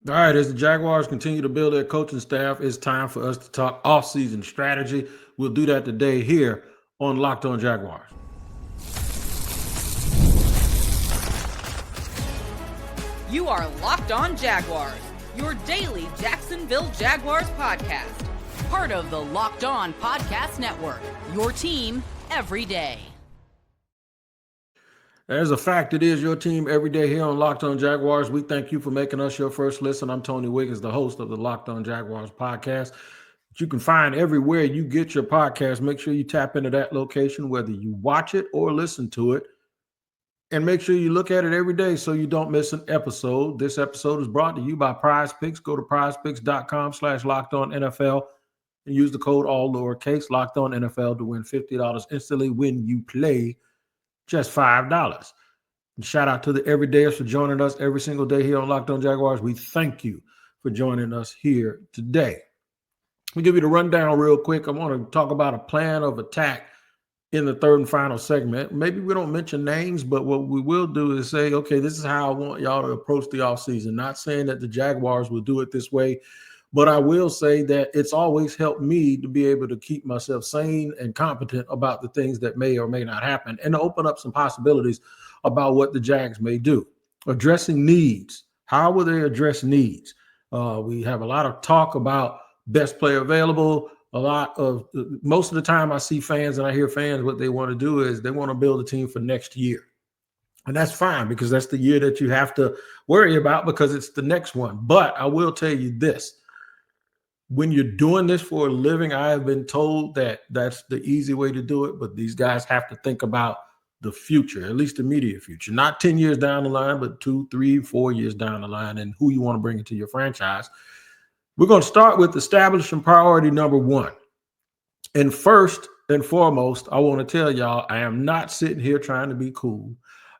All right, as the Jaguars continue to build their coaching staff, it's time for us to talk offseason strategy. We'll do that today here on Locked On Jaguars. You are Locked On Jaguars, your daily Jacksonville Jaguars podcast. Part of the Locked On Podcast Network, your team every day. As a fact, it is your team every day here on Locked On Jaguars. We thank you for making us your first listen. I'm Tony Wiggins, the host of the Locked On Jaguars podcast that you can find everywhere you get your podcast. Make sure you tap into that location, whether you watch it or listen to it. And make sure you look at it every day so you don't miss an episode. This episode is brought to you by Prize Picks. Go to prizepicks.com/LockedOnNFL and use the code all lowercase LockedOnNFL to win $50 instantly when you play just $5. And shout out to the everydayers for joining us every single day here on Locked On Jaguars. We thank you for joining us here today. Let me give you the rundown real quick. I want to talk about a plan of attack in the third and final segment. Maybe we don't mention names, but what we will do is say, okay, this is how I want y'all to approach the offseason. Not saying that the Jaguars will do it this way, but I will say that it's always helped me to be able to keep myself sane and competent about the things that may or may not happen and to open up some possibilities about what the Jags may do. Addressing needs. How will they address needs? We have a lot of talk about best player available. Most of the time I see fans and I hear fans, what they want to do is they want to build a team for next year. And that's fine because that's the year that you have to worry about because it's the next one. But I will tell you this. When you're doing this for a living, I have been told that that's the easy way to do it, but these guys have to think about the future, at least the immediate future, not 10 years down the line, but 2, 3, 4 years down the line and who you want to bring into your franchise. We're going to start with establishing priority number one. And first and foremost, I want to tell y'all, I am not sitting here trying to be cool.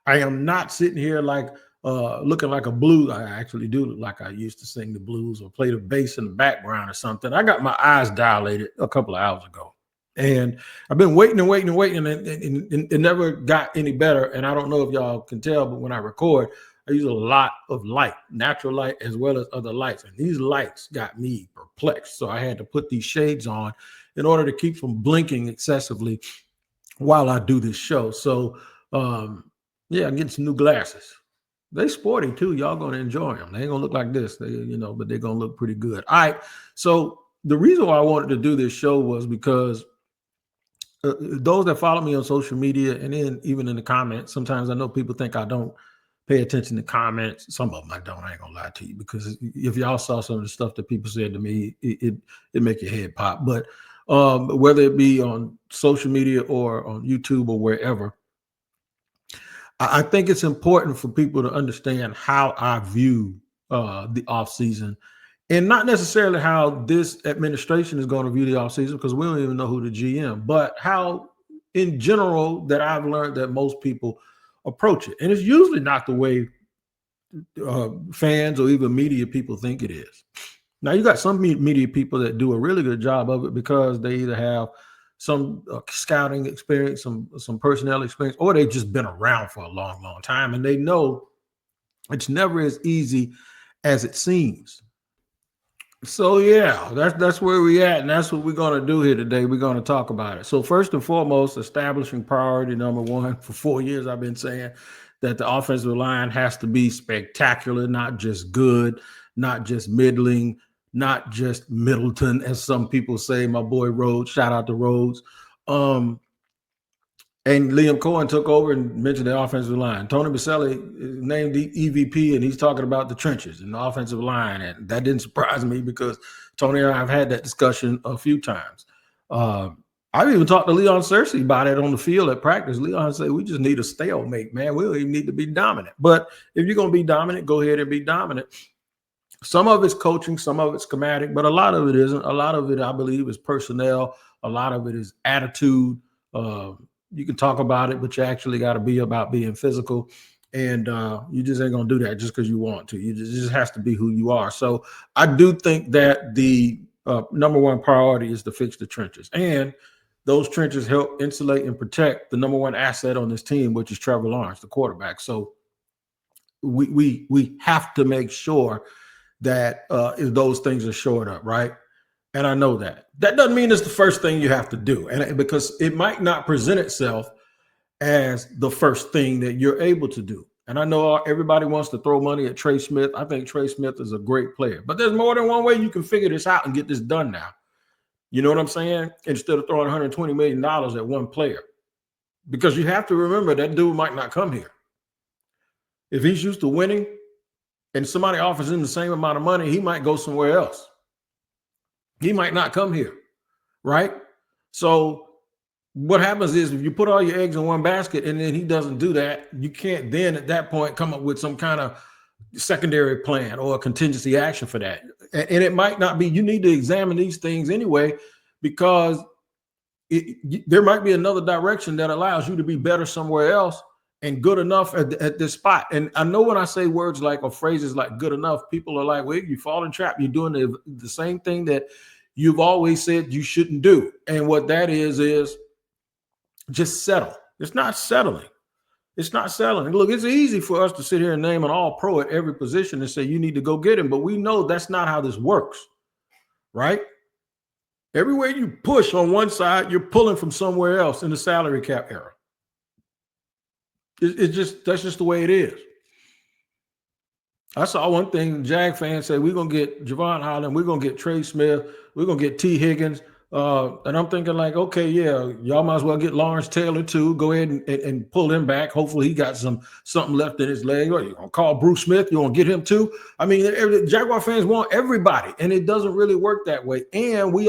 I am not sitting here like looking like a blues. I actually do look like I used to sing the blues or play the bass in the background or something. I got my eyes dilated a couple of hours ago. And I've been waiting, and it never got any better. And I don't know if y'all can tell, but when I record, I use a lot of light, natural light as well as other lights. And these lights got me perplexed. So I had to put these shades on in order to keep from blinking excessively while I do this show. So, I'm getting some new glasses. They sporty too. Y'all going to enjoy them. They ain't going to look like this, but they're going to look pretty good. All right. So the reason why I wanted to do this show was because those that follow me on social media and then even in the comments, sometimes I know people think I don't pay attention to comments. Some of them I don't. I ain't gonna lie to you because if y'all saw some of the stuff that people said to me, it make your head pop. But whether it be on social media or on YouTube or wherever, I think it's important for people to understand how I view the offseason and not necessarily how this administration is going to view the offseason because we don't even know who the GM, but how in general that I've learned that most people approach it. And it's usually not the way fans or even media people think it is. Now, you got some media people that do a really good job of it because they either have some scouting experience, some personnel experience, or they've just been around for a long, long time. And they know it's never as easy as it seems. So, yeah, that's where we're at. And that's what we're going to do here today. We're going to talk about it. So first and foremost, establishing priority number one. For 4 years, I've been saying that the offensive line has to be spectacular, not just good, not just middling, not just Middleton, as some people say. My boy Rhodes, shout out to Rhodes. And Liam Cohen took over and mentioned the offensive line. Tony Baselli named the EVP, and he's talking about the trenches and the offensive line. And that didn't surprise me because Tony and I have had that discussion a few times. I've even talked to Leon Searcy about it on the field at practice. Leon said, we just need a stalemate, man. We don't even need to be dominant. But if you're going to be dominant, go ahead and be dominant. Some of it's coaching, some of it's schematic, but a lot of it isn't. A lot of it, I believe, is personnel. A lot of it is attitude. You can talk about it, but you actually got to be about being physical. And you just ain't going to do that just because you want to. It just has to be who you are. So I do think that the number one priority is to fix the trenches. And those trenches help insulate and protect the number one asset on this team, which is Trevor Lawrence, the quarterback. So we have to make sure that those things are showing up, right? And I know that. That doesn't mean it's the first thing you have to do, and because it might not present itself as the first thing that you're able to do. And I know everybody wants to throw money at Trey Smith. I think Trey Smith is a great player, but there's more than one way you can figure this out and get this done now. You know what I'm saying? Instead of throwing $120 million at one player, because you have to remember that dude might not come here. If he's used to winning and somebody offers him the same amount of money, he might go somewhere else. He might not come here, right? So what happens is if you put all your eggs in one basket and then he doesn't do that, you can't then at that point come up with some kind of secondary plan or a contingency action for that. And it might not be, you need to examine these things anyway, because there might be another direction that allows you to be better somewhere else and good enough at this spot. And I know when I say words like, or phrases like good enough, people are like, well, you fall in trap. You're doing the same thing that you've always said you shouldn't do. And what that is just settle. It's not settling. It's not settling. Look, it's easy for us to sit here and name an all-pro at every position and say you need to go get him, but we know that's not how this works, right? Everywhere you push on one side, you're pulling from somewhere else in the salary cap era. That's just the way it is. I saw one thing, Jag fans say, we're going to get Javon Holland, we're going to get Trey Smith, we're going to get T. Higgins. And I'm thinking like, okay, yeah, y'all might as well get Lawrence Taylor too. Go ahead and pull him back. Hopefully he got something left in his leg. Or you're going to call Bruce Smith. You want to get him too? I mean, Jaguar fans want everybody, and it doesn't really work that way. And we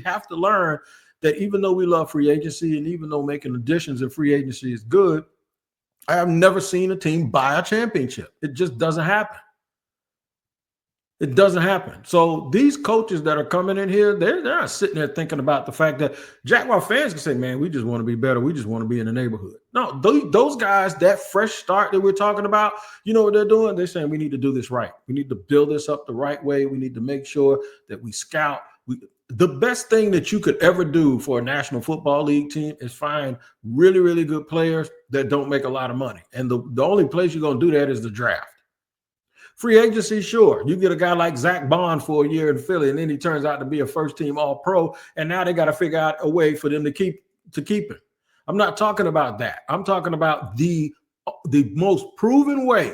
have to learn that even though we love free agency and even though making additions in free agency is good, I have never seen a team buy a championship. It just doesn't happen. It doesn't happen. So these coaches that are coming in here, they're not sitting there thinking about the fact that Jaguar fans can say, man, we just want to be better. We just want to be in the neighborhood. No, those guys, that fresh start that we're talking about, you know what they're doing? They're saying we need to do this right. We need to build this up the right way. We need to make sure that we scout. The best thing that you could ever do for a National Football League team is find really, really good players that don't make a lot of money. And the only place you're going to do that is the draft. Free agency, sure. You get a guy like Zach Bond for a year in Philly, and then he turns out to be a first-team All-Pro, and now they got to figure out a way for them to keep him. I'm not talking about that. I'm talking about the most proven way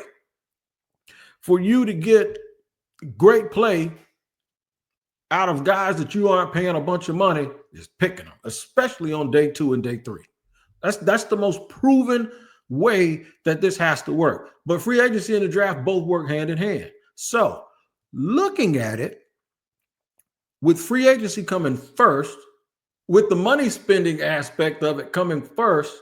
for you to get great play out of guys that you aren't paying a bunch of money is picking them, especially on day 2 and day 3. That's the most proven way that this has to work. But free agency and the draft both work hand in hand. So looking at it, with free agency coming first, with the money spending aspect of it coming first,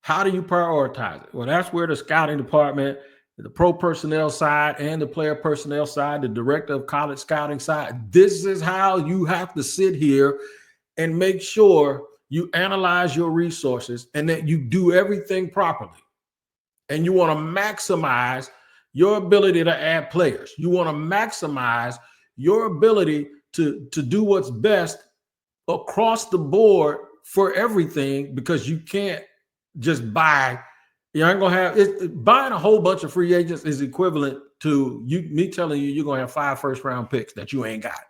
how do you prioritize it? Well, that's where the scouting department, the pro personnel side and the player personnel side, the director of college scouting side, this is how you have to sit here and make sure you analyze your resources and that you do everything properly. And you want to maximize your ability to add players. You want to maximize your ability to do what's best across the board for everything, because you can't just buy. You ain't gonna have buying a whole bunch of free agents is equivalent to me telling you you're gonna have 5 first-round picks that you ain't got.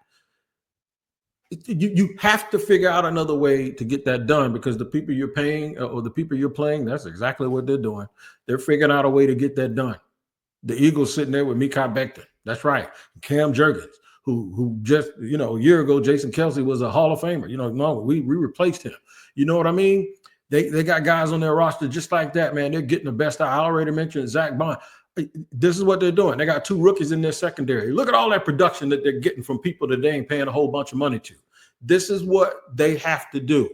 You have to figure out another way to get that done, because the people you're paying or the people you're playing, that's exactly what they're doing. They're figuring out a way to get that done. The Eagles sitting there with Mekhi Becton. That's right. Cam Jurgens, who just, a year ago, Jason Kelce was a Hall of Famer. No, we replaced him. You know what I mean? They got guys on their roster just like that, man. They're getting the best out. I already mentioned Zach Bond. This is what they're doing. They got 2 rookies in their secondary. Look at all that production that they're getting from people that they ain't paying a whole bunch of money to. This is what they have to do.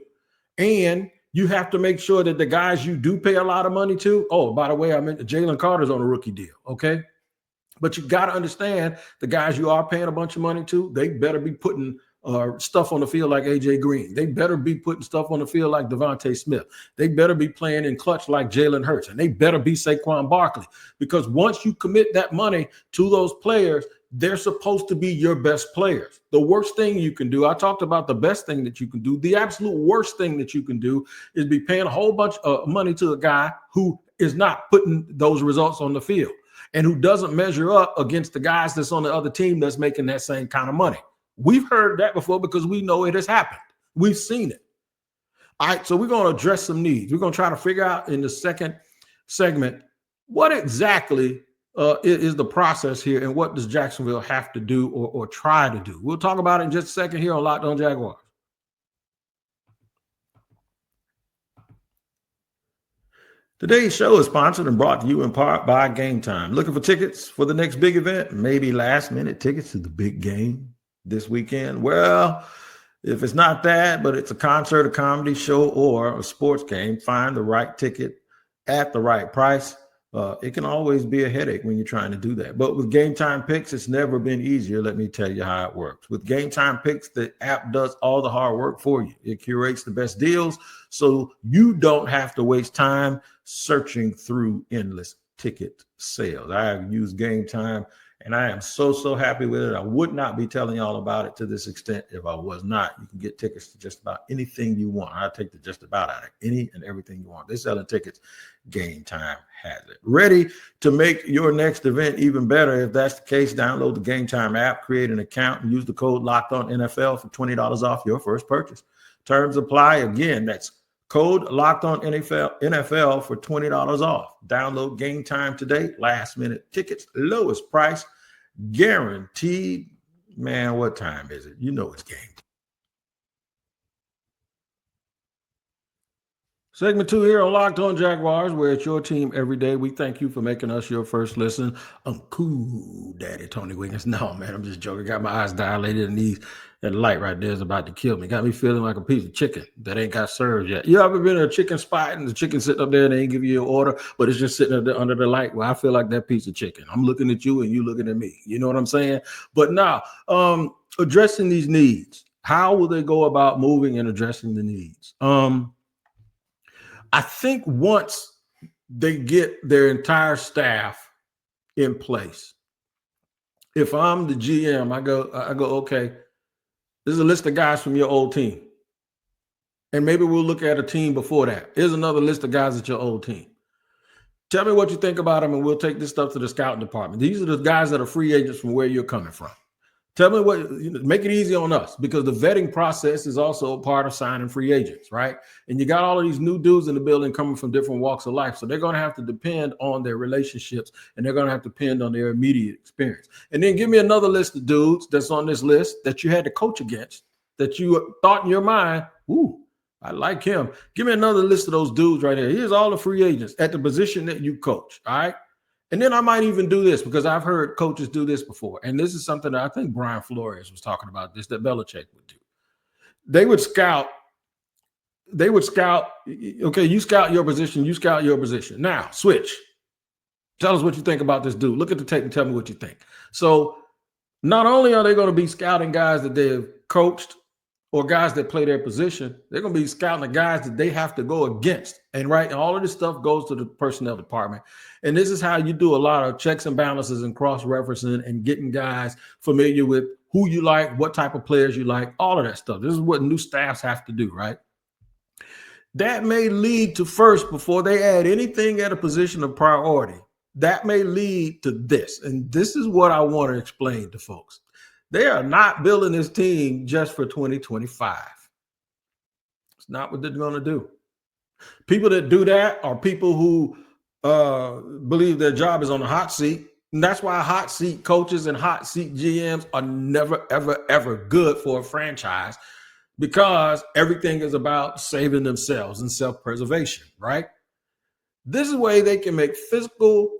And you have to make sure that the guys you do pay a lot of money to, oh, by the way, I meant Jalen Carter's on a rookie deal, okay? But you got to understand the guys you are paying a bunch of money to, they better be putting stuff on the field like A.J. Green. They better be putting stuff on the field like Devontae Smith. They better be playing in clutch like Jalen Hurts. And they better be Saquon Barkley. Because once you commit that money to those players, they're supposed to be your best players. The worst thing you can do, I talked about the best thing that you can do. The absolute worst thing that you can do is be paying a whole bunch of money to a guy who is not putting those results on the field. and who doesn't measure up against the guys that's on the other team that's making that same kind of money. We've heard that before because we know it has happened. We've seen it. All right, so we're going to address some needs. We're going to try to figure out in the second segment what exactly is the process here and what does Jacksonville have to do or try to do. We'll talk about it in just a second here on Locked On Jaguars. Today's show is sponsored and brought to you in part by Game Time. Looking for tickets for the next big event? Maybe last-minute tickets to the big game this weekend? Well, if it's not that, but it's a concert, a comedy show, or a sports game, find the right ticket at the right price. It can always be a headache when you're trying to do that. But with Game Time Picks, it's never been easier. Let me tell you how it works. With Game Time Picks, the app does all the hard work for you. It curates the best deals so you don't have to waste time searching through endless ticket sales. I have used Game Time, and I am so happy with it. I would not be telling y'all about it to this extent if I was not. You can get tickets to just about anything you want. I take the just about out of any and everything you want. They're selling tickets. Game Time has it. Ready to make your next event even better? If that's the case, download the Game Time app, create an account, and use the code LOCKEDONNFL for $20 off your first purchase. Terms apply. Again, that's code LOCKEDONNFL for $20 off. Download Game Time today. Last minute tickets, lowest price, guaranteed. Man, what time is it? You know it's game. Segment 2 here on Locked On Jaguars, where it's your team every day. We thank you for making us your first listen. I'm cool, Daddy Tony Wiggins. No, man, I'm just joking. Got my eyes dilated and that light right there is about to kill me. Got me feeling like a piece of chicken that ain't got served yet. You ever been to a chicken spot and the chicken sitting up there and they ain't give you your order, but it's just sitting up there under the light? Well, I feel like that piece of chicken. I'm looking at you and you looking at me. You know what I'm saying? But now, addressing these needs. How will they go about moving and addressing the needs? I think once they get their entire staff in place, if I'm the GM, I go, okay, this is a list of guys from your old team. And maybe we'll look at a team before that. Here's another list of guys at your old team. Tell me what you think about them, and we'll take this stuff to the scouting department. These are the guys that are free agents from where you're coming from. Tell me what, make it easy on us, because the vetting process is also a part of signing free agents, right? And you got all of these new dudes in the building coming from different walks of life. So they're going to have to depend on their relationships, and they're going to have to depend on their immediate experience. And then give me another list of dudes that's on this list that you had to coach against, that you thought in your mind, ooh, I like him. Give me another list of those dudes right here. Here's all the free agents at the position that you coach, all right? And then I might even do this, because I've heard coaches do this before. And this is something that I think Brian Flores was talking about, this that Belichick would do. They would scout. Okay, you scout your position. You scout your position. Now, switch. Tell us what you think about this dude. Look at the tape and tell me what you think. So not only are they going to be scouting guys that they've coached or guys that play their position, they're going to be scouting the guys that they have to go against. And right, all of this stuff goes to the personnel department. And this is how you do a lot of checks and balances and cross-referencing and getting guys familiar with who you like, what type of players you like, all of that stuff. This is what new staffs have to do, right? That may lead to, first, before they add anything at a position of priority, that may lead to this. And this is what I want to explain to folks. They are not building this team just for 2025. It's not what they're going to do. People that do that are people who believe their job is on the hot seat. And that's why hot seat coaches and hot seat GMs are never, ever, ever good for a franchise, because everything is about saving themselves and self-preservation, right? This is where they can make fiscal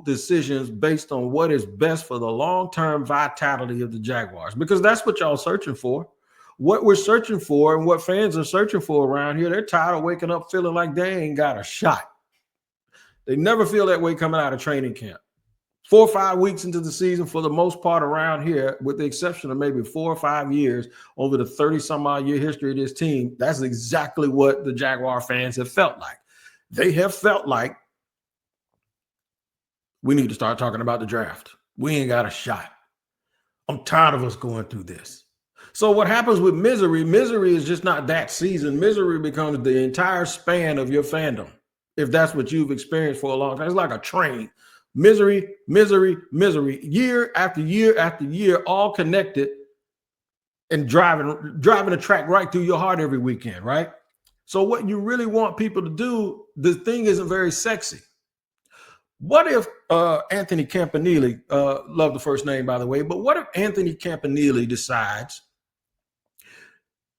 decisions based on what is best for the long-term vitality of the Jaguars, because that's what y'all searching for. What we're searching for and what fans are searching for around here, they're tired of waking up feeling like they ain't got a shot. They never feel that way coming out of training camp. 4 or 5 weeks into the season, for the most part around here, with the exception of maybe 4 or 5 years over the 30-some-odd year history of this team, that's exactly what the Jaguar fans have felt like. They have felt like, we need to start talking about the draft. We ain't got a shot. I'm tired of us going through this. So what happens with misery is just not that season. Misery becomes the entire span of your fandom, if that's what you've experienced for a long time. It's like a train Misery, misery, misery. Year after year after year, all connected and driving the track right through your heart every weekend, right? So what you really want people to do, the thing isn't very sexy. What if Anthony Campanile, love the first name, by the way, but what if Anthony Campanile decides,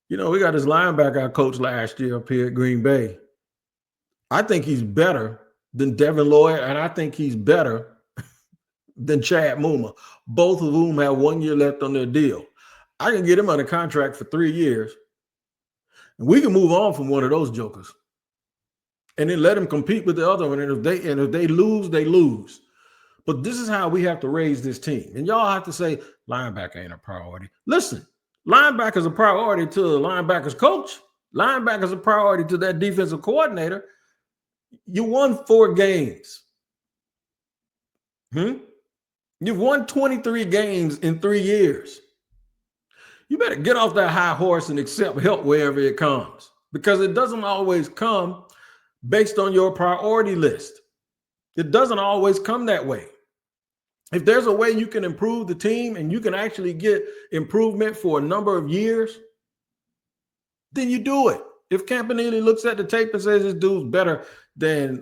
we got this linebacker I coached last year up here at Green Bay. I think he's better than Devin Lloyd, and I think he's better than Chad Muma, both of whom have 1 year left on their deal. I can get him under contract for 3 years, and we can move on from one of those jokers. And then let them compete with the other one. And if they lose, they lose. But this is how we have to raise this team. And y'all have to say, linebacker ain't a priority. Listen, linebacker's a priority to the linebacker's coach. Linebacker's a priority to that defensive coordinator. You won 4 games. You've won 23 games in 3 years. You better get off that high horse and accept help wherever it comes, because it doesn't always come based on your priority list. It doesn't always come that way. If there's a way you can improve the team and you can actually get improvement for a number of years, then you do it. If Campanile looks at the tape and says this dude's better than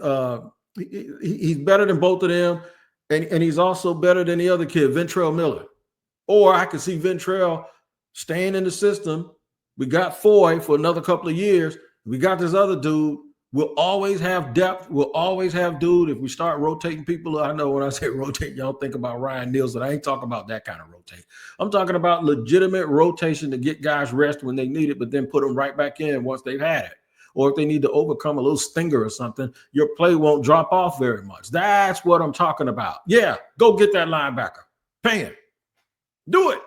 he's better than both of them, and he's also better than the other kid, Ventrell Miller. Or I could see Ventrell staying in the system. We got Foy for another couple of years. We got this other dude. We'll always have depth. We'll always have dude. If we start rotating people, I know when I say rotate, y'all think about Ryan Nielsen. I ain't talking about that kind of rotate. I'm talking about legitimate rotation to get guys rest when they need it, but then put them right back in once they've had it. Or if they need to overcome a little stinger or something, your play won't drop off very much. That's what I'm talking about. Yeah, go get that linebacker. Pay him. Do it.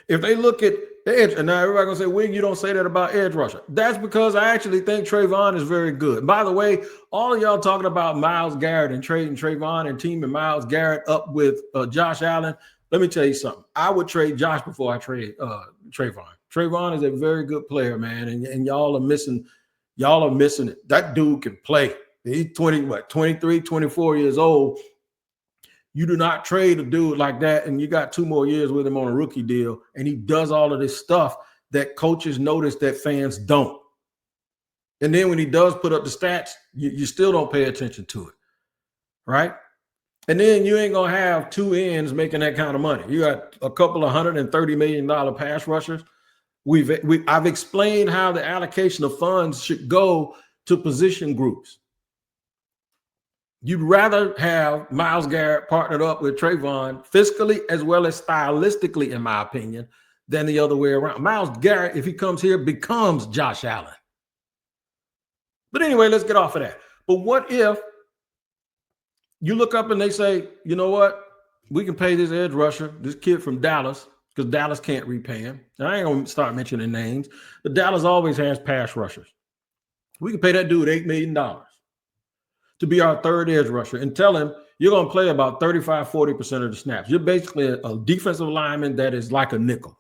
If they look at the edge, and now everybody gonna say, Wing, you don't say that about edge rusher. That's because I actually think Trayvon is very good. By the way, all of y'all talking about Myles Garrett and trading Trayvon and teaming Myles Garrett up with Josh Allen. Let me tell you something. I would trade Josh before I trade Trayvon. Trayvon is a very good player, man, and y'all are missing it. That dude can play. He's 23, 24 years old. You do not trade a dude like that, and you got 2 more years with him on a rookie deal, and he does all of this stuff that coaches notice that fans don't. And then when he does put up the stats, you still don't pay attention to it, right? And then you ain't going to have 2 ends making that kind of money. You got a couple of $130 million pass rushers. I've explained how the allocation of funds should go to position groups. You'd rather have Myles Garrett partnered up with Trayvon fiscally as well as stylistically, in my opinion, than the other way around. Myles Garrett, if he comes here, becomes Josh Allen. But anyway, let's get off of that. But what if you look up and they say, you know what? We can pay this edge rusher, this kid from Dallas, because Dallas can't repay him. Now, I ain't going to start mentioning names, but Dallas always has pass rushers. We can pay that dude $8 million. To be our third edge rusher and tell him you're going to play about 35, 40% of the snaps. You're basically a defensive lineman that is like a nickel,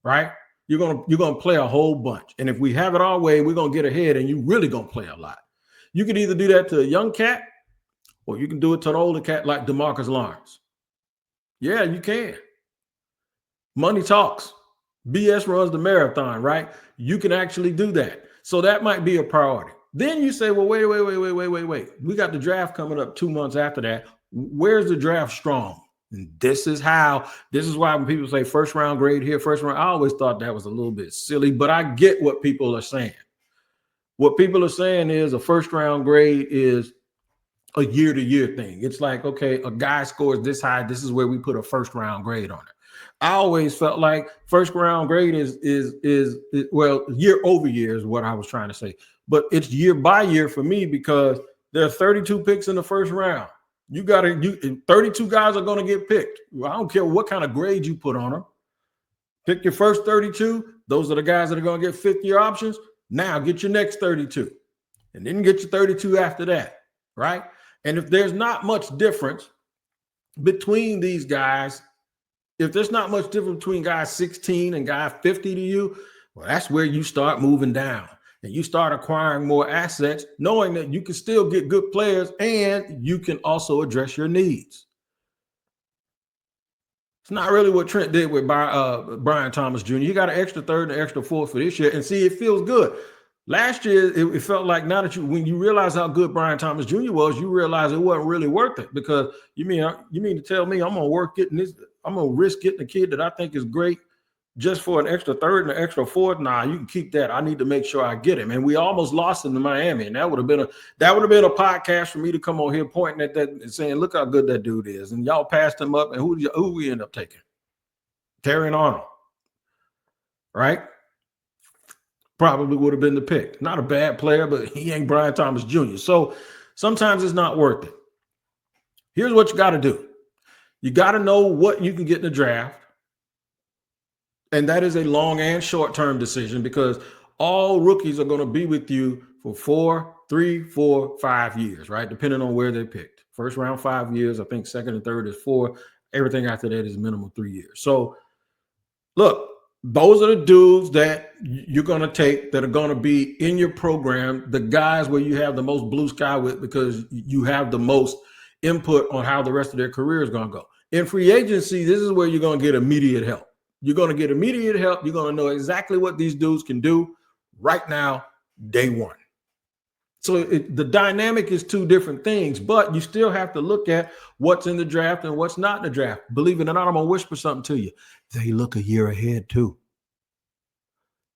right? You're going to play a whole bunch. And if we have it our way, we're going to get ahead and you really going to play a lot. You can either do that to a young cat or you can do it to an older cat like DeMarcus Lawrence. Yeah, you can. Money talks. BS runs the marathon, right? You can actually do that. So that might be a priority. Then you say, well, wait. We got the draft coming up 2 months after that. Where's the draft strong? And this is why when people say first round grade here, first round, I always thought that was a little bit silly, but I get what people are saying. What people are saying is a first round grade is a year-to-year thing. It's like, okay, a guy scores this high, this is where we put a first round grade on it. I always felt like first round grade is year over year is what I was trying to say. But it's year by year for me because there are 32 picks in the first round. 32 guys are going to get picked. I don't care what kind of grade you put on them. Pick your first 32. Those are the guys that are going to get 5th-year options. Now get your next 32. And then get your 32 after that, right? And if there's not much difference between these guys, if there's not much difference between guy 16 and guy 50 to you, well, that's where you start moving down. and you start acquiring more assets, knowing that you can still get good players and you can also address your needs. It's not really what Trent did with Brian Thomas Jr. You got an extra third and an extra fourth for this year, and see, it feels good. Last year, it felt like now that when you realize how good Brian Thomas Jr. was, you realize it wasn't really worth it, because you mean to tell me I'm gonna risk getting a kid that I think is great just for an extra third and an extra fourth? Nah, you can keep that. I need to make sure I get him. And we almost lost him to Miami, and that would have been a podcast for me to come on here pointing at that and saying, look how good that dude is. And y'all passed him up, and who we end up taking? Terry and Arnold, right? Probably would have been the pick. Not a bad player, but he ain't Brian Thomas Jr. So sometimes it's not worth it. Here's what you got to do. You got to know what you can get in the draft. And that is a long and short-term decision, because all rookies are going to be with you for 3, 4, 5 years, right? Depending on where they're picked. First round, 5 years. I think second and third is 4. Everything after that is minimum 3 years. So look, those are the dudes that you're going to take that are going to be in your program, the guys where you have the most blue sky with, because you have the most input on how the rest of their career is going to go. In free agency, this is where you're going to get immediate help. You're going to get immediate help. You're going to know exactly what these dudes can do right now, day one. So the dynamic is two different things, but you still have to look at what's in the draft and what's not in the draft. Believe it or not, I'm going to whisper something to you. They look a year ahead too.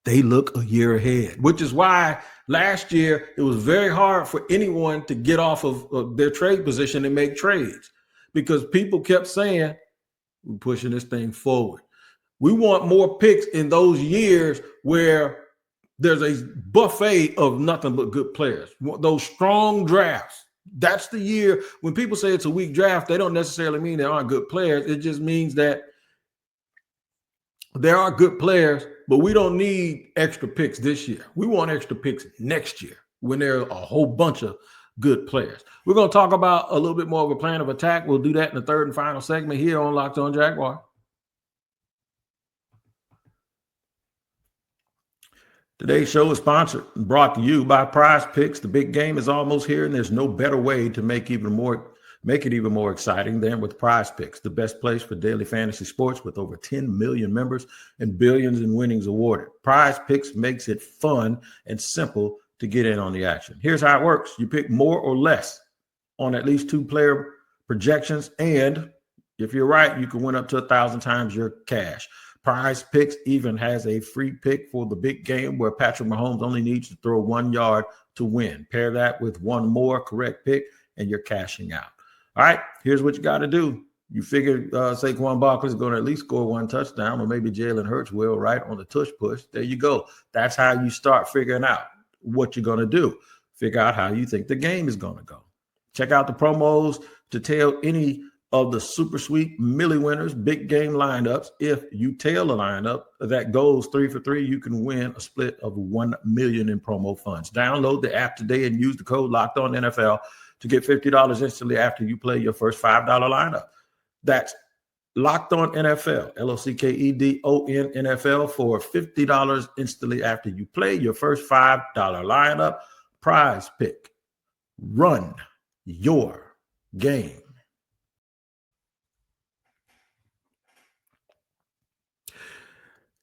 They look a year ahead, which is why last year it was very hard for anyone to get off of their trade position and make trades, because people kept saying, we're pushing this thing forward. We want more picks in those years where there's a buffet of nothing but good players. Those strong drafts. That's the year when people say it's a weak draft. They don't necessarily mean there aren't good players. It just means that there are good players, but we don't need extra picks this year. We want extra picks next year when there are a whole bunch of good players. We're going to talk about a little bit more of a plan of attack. We'll do that in the third and final segment here on Locked On Jaguars. Today's show is sponsored and brought to you by Prize Picks. The big game is almost here, and there's no better way to make it even more exciting than with Prize Picks, the best place for daily fantasy sports with over 10 million members and billions in winnings awarded. Prize Picks makes it fun and simple to get in on the action. Here's how it works. You pick more or less on at least 2 player projections, and if you're right, you can win up to 1,000 times your cash. Prize Picks even has a free pick for the big game where Patrick Mahomes only needs to throw 1 yard to win. Pair that with one more correct pick, and you're cashing out. All right, here's what you got to do. You figure Saquon Barkley is going to at least score 1 touchdown, or maybe Jalen Hurts will, right, on the tush push. There you go. That's how you start figuring out what you're going to do. Figure out how you think the game is going to go. Check out the promos to tell any of the super sweet milli winners, big game lineups. If you tail a lineup that goes 3 for 3, you can win a split of $1 million in promo funds. Download the app today and use the code LOCKEDONNFL to get $50 instantly after you play your first $5 lineup. That's Locked On NFL, LOCKEDON NFL, for $50 instantly after you play your first $5 lineup. Prize Pick. Run your game.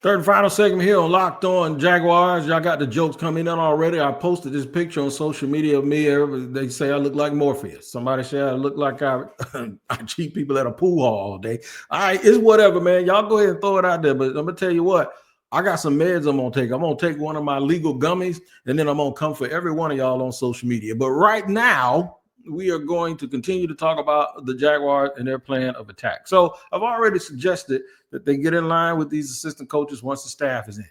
Third and final segment here on Locked On Jaguars. Y'all got the jokes coming in already. I posted this picture on social media of me. They say I look like Morpheus. Somebody say I look like I cheat people at a pool hall all day. All right, it's whatever, man. Y'all go ahead and throw it out there. But I'm going to tell you what. I got some meds I'm going to take. I'm going to take one of my legal gummies, and then I'm going to come for every one of y'all on social media. But right now, we are going to continue to talk about the Jaguars and their plan of attack. So I've already suggested that they get in line with these assistant coaches once the staff is in.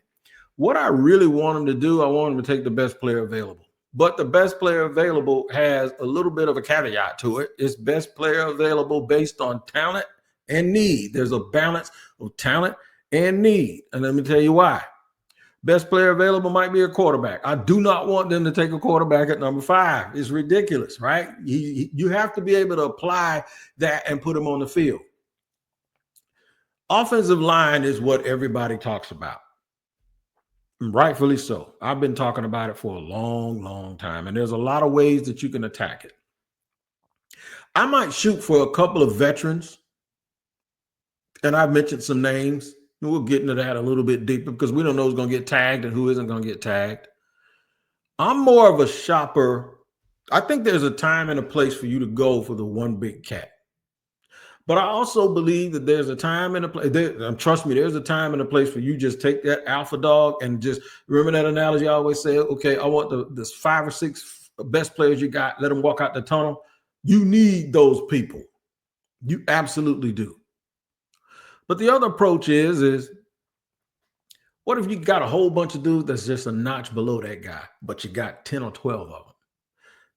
What I really want them to do, I want them to take the best player available. But the best player available has a little bit of a caveat to it. It's best player available based on talent and need. There's a balance of talent and need. And let me tell you why. Best player available might be a quarterback. I do not want them to take a quarterback at number 5. It's ridiculous, right? You have to be able to apply that and put him on the field. Offensive line is what everybody talks about. Rightfully so. I've been talking about it for a long, long time, and there's a lot of ways that you can attack it. I might shoot for a couple of veterans, and I've mentioned some names. We'll get into that a little bit deeper because we don't know who's going to get tagged and who isn't going to get tagged. I'm more of a shopper. I think there's a time and a place for you to go for the one big cat. But I also believe that there's a time and a place. Trust me, there's a time and a place for you just take that alpha dog and just remember that analogy I always say, okay, I want the 5 or 6 best players you got. Let them walk out the tunnel. You need those people. You absolutely do. But the other approach is what if you got a whole bunch of dudes that's just a notch below that guy, but you got 10 or 12 of them?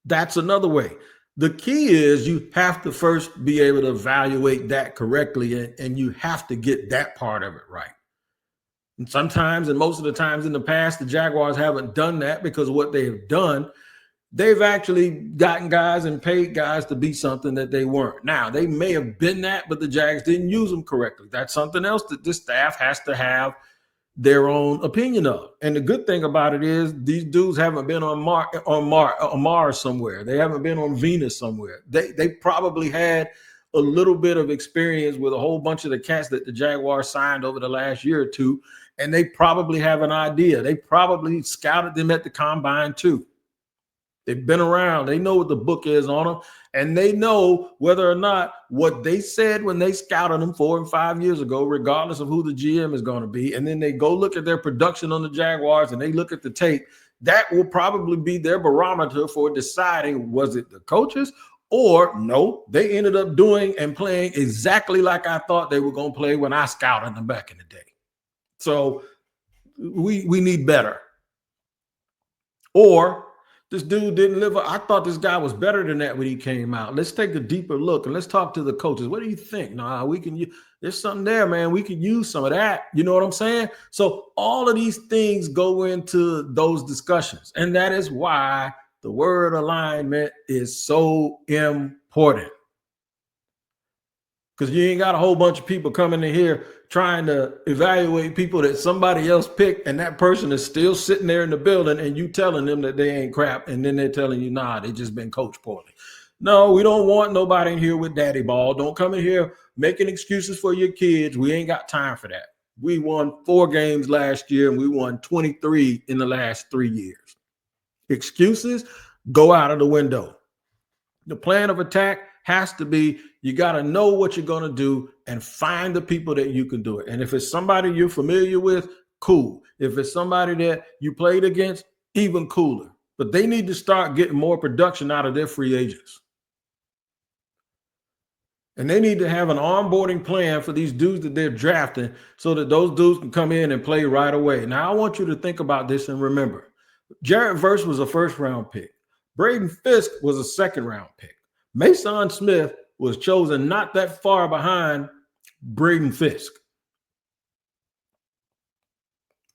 That's another way. The key is you have to first be able to evaluate that correctly, and you have to get that part of it right. And sometimes, and most of the times in the past, the Jaguars haven't done that because what they have done, they've actually gotten guys and paid guys to be something that they weren't. Now, they may have been that, but the Jags didn't use them correctly. That's something else that this staff has to have their own opinion of. And the good thing about it is these dudes haven't been on Mars somewhere. They haven't been on Venus somewhere. They probably had a little bit of experience with a whole bunch of the cats that the Jaguars signed over the last year or two, and they probably have an idea. They probably scouted them at the combine too. They've been around. They know what the book is on them, and they know whether or not what they said when they scouted them 4 and 5 years ago, regardless of who the GM is going to be, and then they go look at their production on the Jaguars and they look at the tape, that will probably be their barometer for deciding was it the coaches or no, they ended up doing and playing exactly like I thought they were going to play when I scouted them back in the day. So we need better. Or this dude didn't live. I thought this guy was better than that when he came out. Let's take a deeper look and let's talk to the coaches. What do you think? Nah, we can. There's something there, man. We could use some of that. You know what I'm saying? So all of these things go into those discussions, and that is why the word alignment is so important. Because you ain't got a whole bunch of people coming in here trying to evaluate people that somebody else picked, and that person is still sitting there in the building, and you telling them that they ain't crap, and then they're telling you, nah, they just been coached poorly. No, we don't want nobody in here with daddy ball. Don't come in here making excuses for your kids. We ain't got time for that. We won 4 games last year, and we won 23 in the last 3 years. Excuses go out of the window. The plan of attack has to be, you got to know what you're going to do and find the people that you can do it. And if it's somebody you're familiar with, cool. If it's somebody that you played against, even cooler. But they need to start getting more production out of their free agents. And they need to have an onboarding plan for these dudes that they're drafting so that those dudes can come in and play right away. Now, I want you to think about this and remember, Jarrett Verse was a first-round pick. Braden Fisk was a second-round pick. Mason Smith was chosen not that far behind Braden Fisk.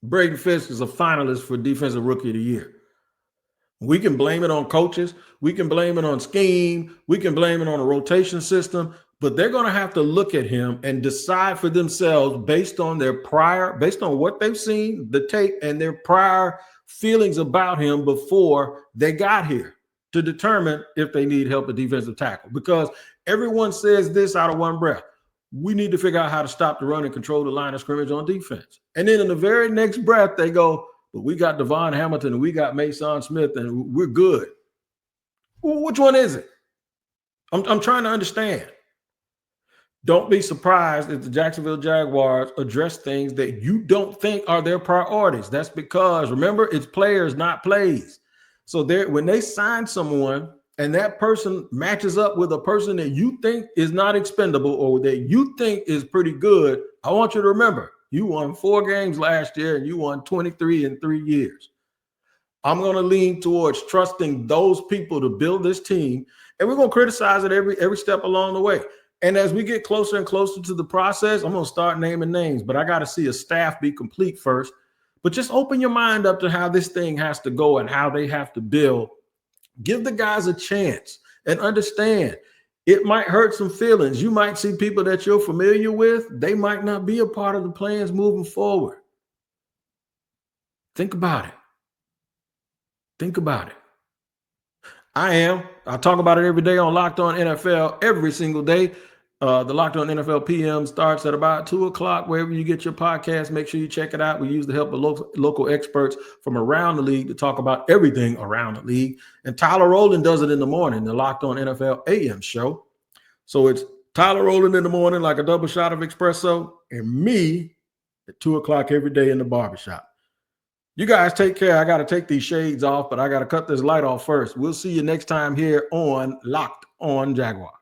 Braden Fisk is a finalist for Defensive Rookie of the Year. We can blame it on coaches. We can blame it on scheme. We can blame it on a rotation system. But they're going to have to look at him and decide for themselves based on what they've seen, the tape, and their prior feelings about him before they got here, to determine if they need help at defensive tackle. Because everyone says this out of one breath. We need to figure out how to stop the run and control the line of scrimmage on defense. And then in the very next breath, they go, but we got Devon Hamilton and we got Mason Smith and we're good. Well, which one is it? I'm trying to understand. Don't be surprised if the Jacksonville Jaguars address things that you don't think are their priorities. That's because, remember, it's players, not plays. So when they sign someone and that person matches up with a person that you think is not expendable or that you think is pretty good, I want you to remember, you won 4 games last year and you won 23 in 3 years. I'm going to lean towards trusting those people to build this team, and we're going to criticize it every step along the way. And as we get closer and closer to the process, I'm going to start naming names, but I got to see a staff be complete first. But just open your mind up to how this thing has to go and how they have to build. Give the guys a chance and understand it might hurt some feelings. You might see people that you're familiar with. They might not be a part of the plans moving forward. Think about it. Think about it. I talk about it every day on Locked On NFL every single day. The Locked On NFL PM starts at about 2 o'clock, wherever you get your podcast. Make sure you check it out. We use the help of local experts from around the league to talk about everything around the league. And Tyler Rowland does it in the morning, the Locked On NFL AM show. So it's Tyler Rowland in the morning, like a double shot of espresso, and me at 2 o'clock every day in the barbershop. You guys take care. I got to take these shades off, but I got to cut this light off first. We'll see you next time here on Locked On Jaguars.